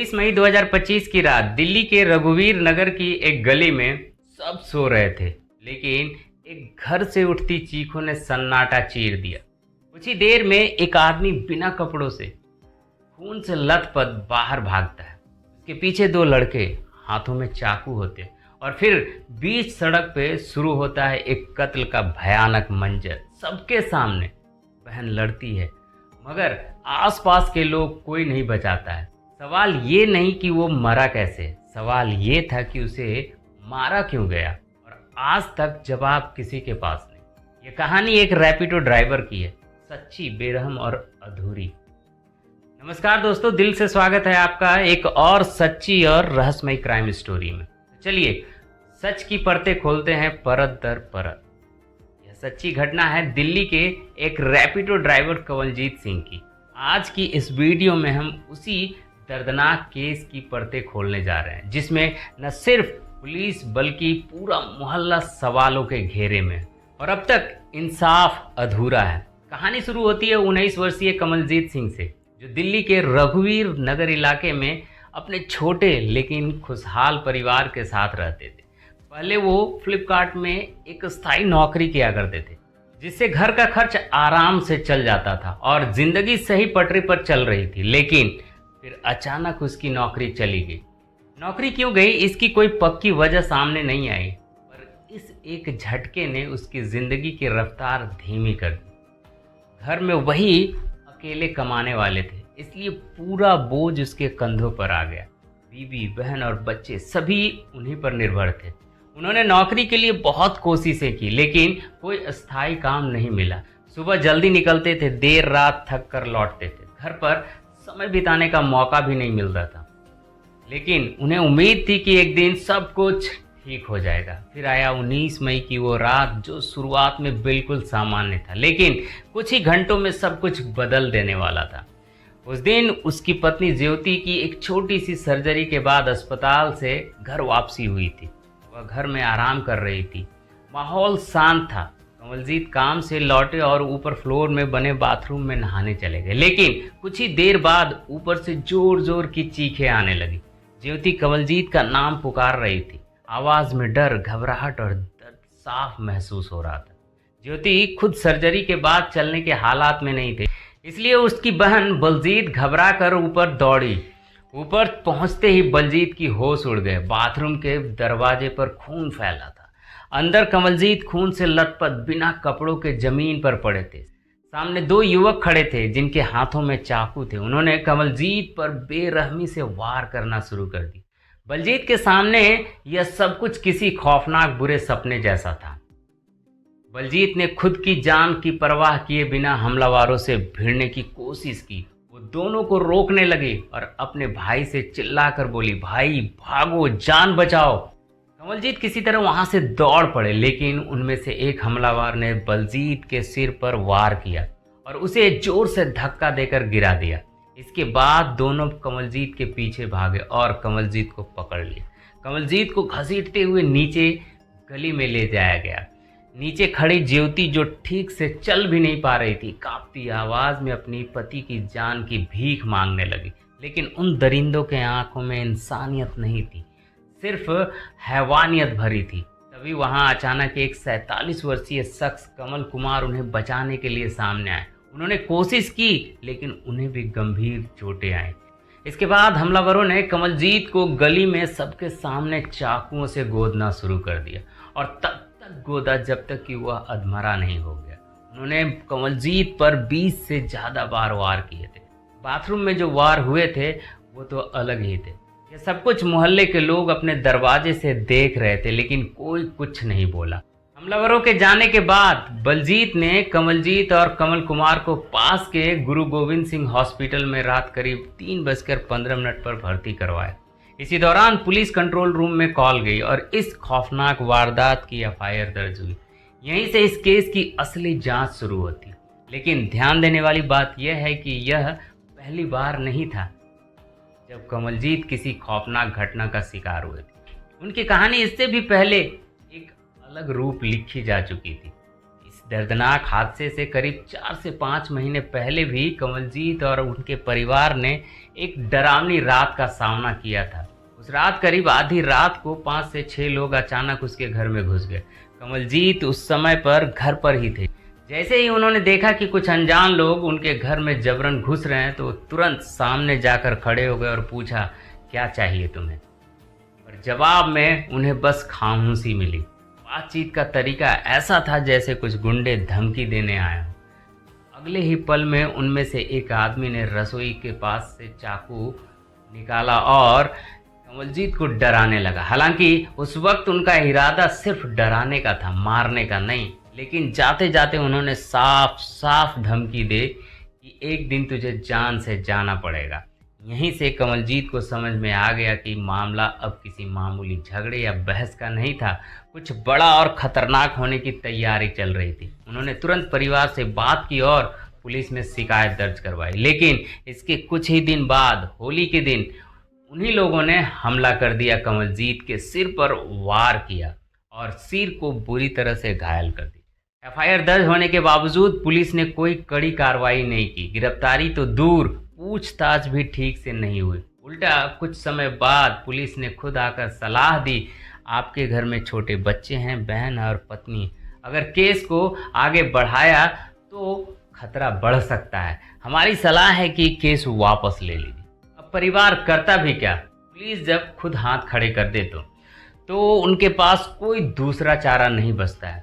19 मई 2025 की रात दिल्ली के रघुवीर नगर की एक गली में सब सो रहे थे, लेकिन एक घर से उठती चीखों ने सन्नाटा चीर दिया। कुछ ही देर में एक आदमी बिना कपड़ों से खून से लथपथ बाहर भागता है। उसके पीछे दो लड़के, हाथों में चाकू होते, और फिर बीच सड़क पे शुरू होता है एक कत्ल का भयानक मंजर। सबके सामने बहन लड़ती है, मगर आसपास के लोग कोई नहीं बचाता है। सवाल ये नहीं कि वो मरा कैसे, सवाल ये था कि उसे मारा क्यों गया, और आज तक जवाब किसी के पास नहीं। ये कहानी एक रैपिडो ड्राइवर की है, सच्ची, बेरहम और अधूरी। नमस्कार दोस्तों, दिल से स्वागत है आपका एक और सच्ची और रहस्यमयी क्राइम स्टोरी में। चलिए सच की परतें खोलते हैं परत दर परत। यह सच्ची घटना है दिल्ली के एक रैपिडो ड्राइवर कंवलजीत सिंह की। आज की इस वीडियो में हम उसी दर्दनाक केस की परतें खोलने जा रहे हैं, जिसमें न सिर्फ पुलिस बल्कि पूरा मोहल्ला सवालों के घेरे में, और अब तक इंसाफ अधूरा है। कहानी शुरू होती है 19 वर्षीय कंवलजीत सिंह से, जो दिल्ली के रघुवीर नगर इलाके में अपने छोटे लेकिन खुशहाल परिवार के साथ रहते थे। पहले वो फ्लिपकार्ट में एक स्थायी नौकरी किया करते थे, जिससे घर का खर्च आराम से चल जाता था और जिंदगी सही पटरी पर चल रही थी। लेकिन फिर अचानक उसकी नौकरी चली गई। नौकरी क्यों गई, इसकी कोई पक्की वजह सामने नहीं आई, पर इस एक झटके ने उसकी जिंदगी की रफ्तार धीमी कर दी। घर में वही अकेले कमाने वाले थे, इसलिए पूरा बोझ उसके कंधों पर आ गया। बीवी, बहन और बच्चे सभी उन्हीं पर निर्भर थे। उन्होंने नौकरी के लिए बहुत कोशिशें की, लेकिन कोई अस्थायी काम नहीं मिला। सुबह जल्दी निकलते थे, देर रात थक कर लौटते थे। घर पर समय बिताने का मौका भी नहीं मिलता था, लेकिन उन्हें उम्मीद थी कि एक दिन सब कुछ ठीक हो जाएगा। फिर आया 19 मई की वो रात, जो शुरुआत में बिल्कुल सामान्य था, लेकिन कुछ ही घंटों में सब कुछ बदल देने वाला था। उस दिन उसकी पत्नी ज्योति की एक छोटी सी सर्जरी के बाद अस्पताल से घर वापसी हुई थी। वह घर में आराम कर रही थी। माहौल शांत था। कंवलजीत काम से लौटे और ऊपर फ्लोर में बने बाथरूम में नहाने चले गए, लेकिन कुछ ही देर बाद ऊपर से जोर जोर की चीखें आने लगी। ज्योति कंवलजीत का नाम पुकार रही थी। आवाज में डर, घबराहट और दर्द साफ महसूस हो रहा था। ज्योति खुद सर्जरी के बाद चलने के हालात में नहीं थे, इसलिए उसकी बहन बलजीत घबरा कर ऊपर दौड़ी। ऊपर पहुंचते ही बलजीत की होश उड़ गए। बाथरूम के दरवाजे पर खून फैला था। अंदर कंवलजीत खून से लथपथ बिना कपड़ों के जमीन पर पड़े थे। सामने दो युवक खड़े थे, जिनके हाथों में चाकू थे। उन्होंने कंवलजीत पर बेरहमी से वार करना शुरू कर दी। बलजीत के सामने यह सब कुछ किसी खौफनाक बुरे सपने जैसा था। बलजीत ने खुद की जान की परवाह किए बिना हमलावरों से भिड़ने की कोशिश की। वो दोनों को रोकने लगी और अपने भाई से चिल्लाकर बोली, भाई भागो, जान बचाओ। कंवलजीत किसी तरह वहां से दौड़ पड़े, लेकिन उनमें से एक हमलावर ने बलजीत के सिर पर वार किया और उसे जोर से धक्का देकर गिरा दिया। इसके बाद दोनों कंवलजीत के पीछे भागे और कंवलजीत को पकड़ लिया। कंवलजीत को घसीटते हुए नीचे गली में ले जाया गया। नीचे खड़ी ज्योति, जो ठीक से चल भी नहीं पा रही थी, कांपती आवाज में अपनी पति की जान की भीख मांगने लगी। लेकिन उन दरिंदों के आंखों में इंसानियत नहीं थी, सिर्फ हैवानियत भरी थी। तभी वहां अचानक एक 47 वर्षीय शख्स कमल कुमार उन्हें बचाने के लिए सामने आए। उन्होंने कोशिश की, लेकिन उन्हें भी गंभीर चोटें आई। इसके बाद हमलावरों ने कंवलजीत को गली में सबके सामने चाकुओं से गोदना शुरू कर दिया, और तब तक गोदा जब तक कि वह अधमरा नहीं हो गया। उन्होंने कंवलजीत पर 20 से ज़्यादा बार वार किए थे। बाथरूम में जो वार हुए थे वो तो अलग ही थे। ये सब कुछ मोहल्ले के लोग अपने दरवाजे से देख रहे थे, लेकिन कोई कुछ नहीं बोला। हमलावरों के जाने के बाद बलजीत ने कंवलजीत और कमल कुमार को पास के गुरु गोविंद सिंह हॉस्पिटल में रात करीब 3:15 पर भर्ती करवाया। इसी दौरान पुलिस कंट्रोल रूम में कॉल गई और इस खौफनाक वारदात की एफआईआर दर्ज हुई। यहीं से इस केस की असली जांच शुरू होती। लेकिन ध्यान देने वाली बात यह है कि यह पहली बार नहीं था जब कंवलजीत किसी खौफनाक घटना का शिकार हुए थे। उनकी कहानी इससे भी पहले एक अलग रूप लिखी जा चुकी थी। इस दर्दनाक हादसे से करीब 4 से 5 महीने पहले भी कमलजीत और उनके परिवार ने एक डरावनी रात का सामना किया था। उस रात करीब आधी रात को 5 से 6 लोग अचानक उसके घर में घुस गए। कमलजीत उस समय पर घर पर ही थे। जैसे ही उन्होंने देखा कि कुछ अनजान लोग उनके घर में जबरन घुस रहे हैं तो तुरंत सामने जाकर खड़े हो गए और पूछा, क्या चाहिए तुम्हें? और जवाब में उन्हें बस खामोशी मिली। बातचीत का तरीका ऐसा था जैसे कुछ गुंडे धमकी देने आए हों। अगले ही पल में उनमें से एक आदमी ने रसोई के पास से चाकू निकाला और कमलजीत को डराने लगा। हालांकि उस वक्त उनका इरादा सिर्फ डराने का था, मारने का नहीं। लेकिन जाते जाते उन्होंने साफ साफ धमकी दे कि एक दिन तुझे जान से जाना पड़ेगा। यहीं से कमलजीत को समझ में आ गया कि मामला अब किसी मामूली झगड़े या बहस का नहीं था, कुछ बड़ा और खतरनाक होने की तैयारी चल रही थी। उन्होंने तुरंत परिवार से बात की और पुलिस में शिकायत दर्ज करवाई। लेकिन इसके कुछ ही दिन बाद होली के दिन उन्हीं लोगों ने हमला कर दिया, कमलजीत के सिर पर वार किया और सिर को बुरी तरह से घायल कर दिया। एफआईआर दर्ज होने के बावजूद पुलिस ने कोई कड़ी कार्रवाई नहीं की। गिरफ्तारी तो दूर, पूछताछ भी ठीक से नहीं हुई। उल्टा कुछ समय बाद पुलिस ने खुद आकर सलाह दी, आपके घर में छोटे बच्चे हैं, बहन और पत्नी, अगर केस को आगे बढ़ाया तो खतरा बढ़ सकता है। हमारी सलाह है कि केस वापस ले लीजिए। अब परिवार करता भी क्या? पुलिस जब खुद हाथ खड़े कर दे तो उनके पास कोई दूसरा चारा नहीं बचता है।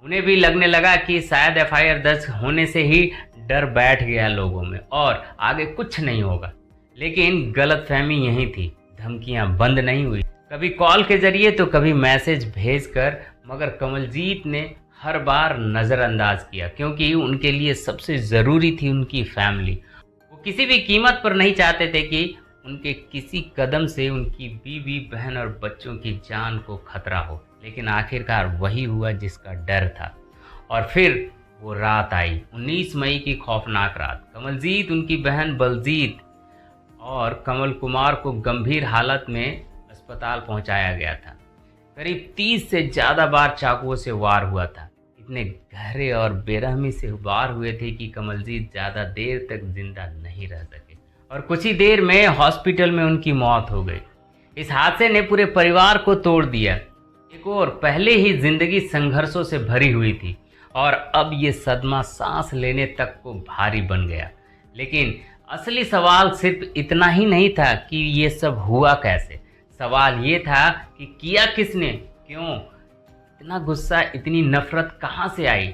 उन्हें भी लगने लगा कि शायद एफआईआर दर्ज होने से ही डर बैठ गया लोगों में और आगे कुछ नहीं होगा। लेकिन गलतफहमी यही थी, धमकियां बंद नहीं हुई, कभी कॉल के जरिए तो कभी मैसेज भेजकर, मगर कमलजीत ने हर बार नज़रअंदाज किया क्योंकि उनके लिए सबसे ज़रूरी थी उनकी फैमिली। वो किसी भी कीमत पर नहीं चाहते थे कि उनके किसी कदम से उनकी बीवी, बहन और बच्चों की जान को खतरा हो। लेकिन आखिरकार वही हुआ जिसका डर था। और फिर वो रात आई, 19 मई की खौफनाक रात। कमलजीत, उनकी बहन बलजीत और कमल कुमार को गंभीर हालत में अस्पताल पहुंचाया गया था। करीब 30 से ज़्यादा बार चाकुओं से वार हुआ था। इतने गहरे और बेरहमी से वार हुए थे कि कमलजीत ज़्यादा देर तक जिंदा नहीं रह सके और कुछ ही देर में हॉस्पिटल में उनकी मौत हो गई। इस हादसे ने पूरे परिवार को तोड़ दिया। एक और पहले ही जिंदगी संघर्षों से भरी हुई थी और अब ये सदमा सांस लेने तक को भारी बन गया। लेकिन असली सवाल सिर्फ इतना ही नहीं था कि ये सब हुआ कैसे। सवाल ये था कि किया किसने, क्यों? इतना गुस्सा, इतनी नफरत कहाँ से आई?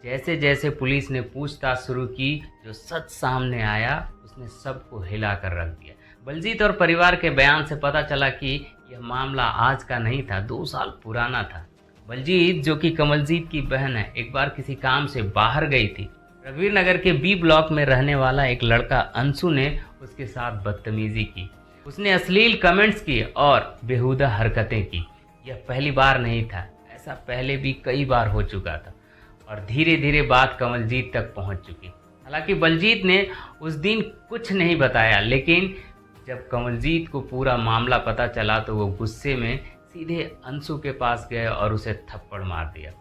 जैसे जैसे पुलिस ने पूछताछ शुरू की, जो सच सामने आया उसने सबको हिला कर रख दिया। बलजीत और परिवार के बयान से पता चला कि यह मामला आज का नहीं था, 2 साल पुराना था। बलजीत, जो कि कमलजीत की बहन है, एक बार किसी काम से बाहर गई थी। रघुवीर नगर के बी ब्लॉक में रहने वाला एक लड़का अंशु ने उसके साथ बदतमीजी की। उसने अश्लील कमेंट्स किए और बेहुदा हरकतें की। यह पहली बार नहीं था, ऐसा पहले भी कई बार हो चुका था और धीरे धीरे बात कमलजीत तक पहुंच चुकी। हालांकि बलजीत ने उस दिन कुछ नहीं बताया, लेकिन जब कमलजीत को पूरा मामला पता चला तो वो गुस्से में सीधे अंशु के पास गए और उसे थप्पड़ मार दिया।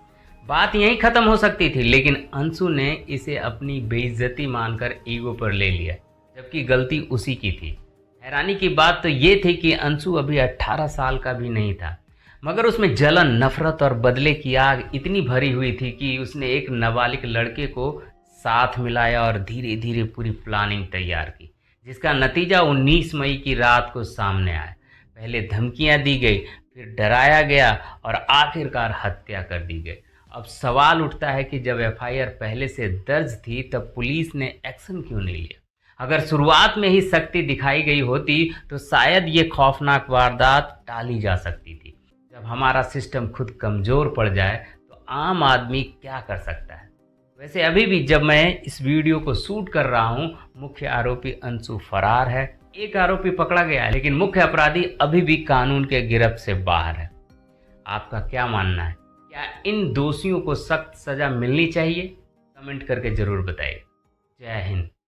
बात यहीं ख़त्म हो सकती थी, लेकिन अंशु ने इसे अपनी बेइज्जती मानकर ईगो पर ले लिया, जबकि गलती उसी की थी। हैरानी की बात तो ये थी कि अंशु अभी 18 साल का भी नहीं था, मगर उसमें जलन, नफरत और बदले की आग इतनी भरी हुई थी कि उसने एक नाबालिग लड़के को साथ मिलाया और धीरे धीरे पूरी प्लानिंग तैयार की, जिसका नतीजा 19 मई की रात को सामने आया। पहले धमकियां दी गई, फिर डराया गया और आखिरकार हत्या कर दी गई। अब सवाल उठता है कि जब एफआईआर पहले से दर्ज थी तब पुलिस ने एक्शन क्यों नहीं लिया? अगर शुरुआत में ही सख्ती दिखाई गई होती तो शायद ये खौफनाक वारदात टाली जा सकती थी। जब हमारा सिस्टम खुद कमज़ोर पड़ जाए तो आम आदमी क्या कर सकता है? वैसे अभी भी जब मैं इस वीडियो को शूट कर रहा हूँ, मुख्य आरोपी अंशु फरार है। एक आरोपी पकड़ा गया है, लेकिन मुख्य अपराधी अभी भी कानून के गिरफ्त से बाहर है। आपका क्या मानना है? क्या इन दोषियों को सख्त सज़ा मिलनी चाहिए? कमेंट करके ज़रूर बताइए। जय हिंद।